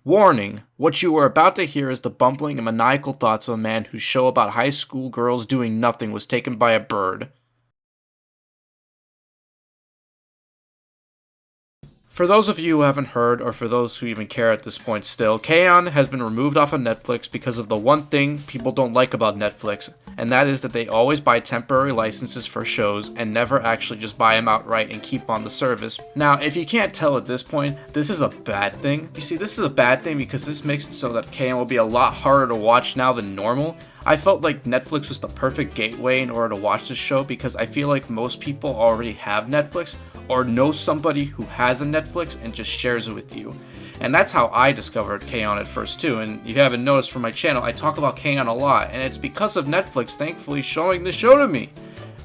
Warning, what you are about to hear is the bumbling and maniacal thoughts of a man whose show about high school girls doing nothing was taken by a bird. For those of you who haven't heard, or for those who even care at this point still, K-On! Has been removed off of Netflix because of the one thing people don't like about Netflix, and that is that they always buy temporary licenses for shows and never actually just buy them outright and keep on the service. Now, if you can't tell at this point, this is a bad thing. You see, this is a bad thing because this makes it so that K-On! Will be a lot harder to watch now than normal. I felt like Netflix was the perfect gateway in order to watch this show because I feel like most people already have Netflix or know somebody who has a Netflix and just shares it with you. And that's how I discovered K-On! At first too, and if you haven't noticed from my channel, I talk about K-On! A lot, and it's because of Netflix thankfully showing the show to me.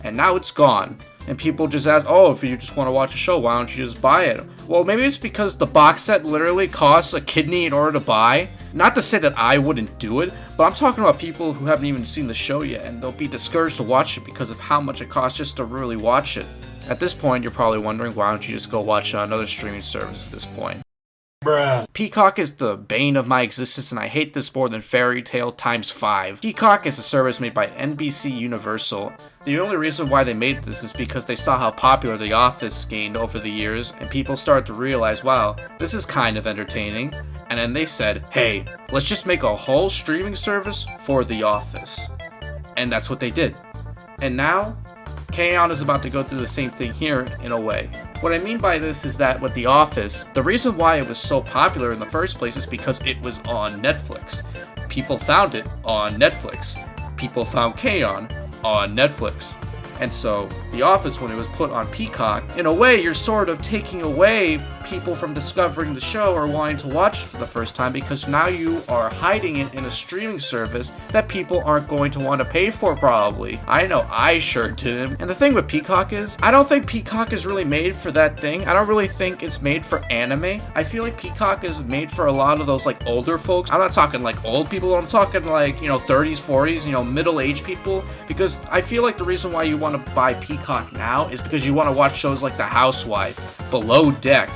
And now it's gone. And people just ask, oh, if you just want to watch a show, why don't you just buy it? Well, maybe it's because the box set literally costs a kidney in order to buy. Not to say that I wouldn't do it, but I'm talking about people who haven't even seen the show yet, and they'll be discouraged to watch it because of how much it costs just to really watch it. At this point, you're probably wondering, why don't you just go watch another streaming service at this point? Bruh. Peacock is the bane of my existence, and I hate this more than Fairy Tale times 5. Peacock is a service made by NBC Universal. The only reason why they made this is because they saw how popular The Office gained over the years, and people started to realize, wow, this is kind of entertaining. And then they said, hey, let's just make a whole streaming service for The Office. And that's what they did. And now, K-On! Is about to go through the same thing here in a way. What I mean by this is that with The Office, the reason why it was so popular in the first place is because it was on Netflix. People found it on Netflix. People found K-On! On Netflix. And so, The Office, when it was put on Peacock, in a way, you're sort of taking away people from discovering the show or wanting to watch it for the first time because now you are hiding it in a streaming service that people aren't going to want to pay for probably. I know I sure didn't. And the thing with Peacock is, I don't think Peacock is really made for that thing. I don't really think it's made for anime. I feel like Peacock is made for a lot of those like older folks. I'm not talking like old people, I'm talking like, 30s, 40s, middle-aged people. Because I feel like the reason why you want to buy Peacock now is because you want to watch shows like The Housewife, Below Deck,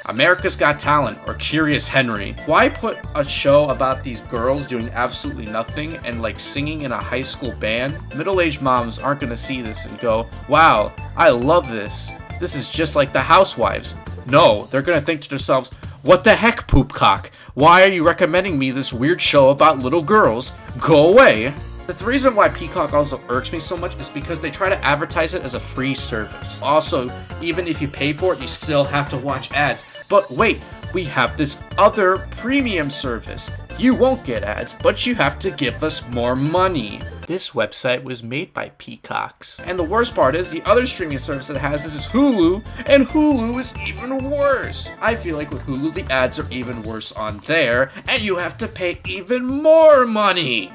America's Got Talent, or Curious Henry. Why put a show about these girls doing absolutely nothing and like singing in a high school band? Middle-aged moms aren't gonna see this and go, wow, I love this. This is just like The Housewives. No, they're gonna think to themselves, what the heck, Poopcock? Why are you recommending me this weird show about little girls? Go away. The reason why Peacock also irks me so much is because they try to advertise it as a free service. Also, even if you pay for it, you still have to watch ads. But wait, we have this other premium service. You won't get ads, but you have to give us more money. This website was made by Peacocks. And the worst part is, the other streaming service it has is Hulu, and Hulu is even worse. I feel like with Hulu, the ads are even worse on there, and you have to pay even more money.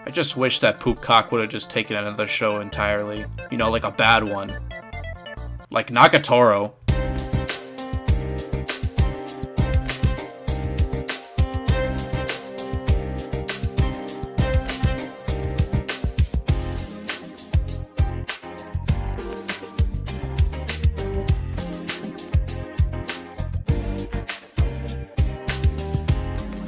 I just wish that Poopcock would have just taken another show entirely. Like a bad one. Like Nagatoro.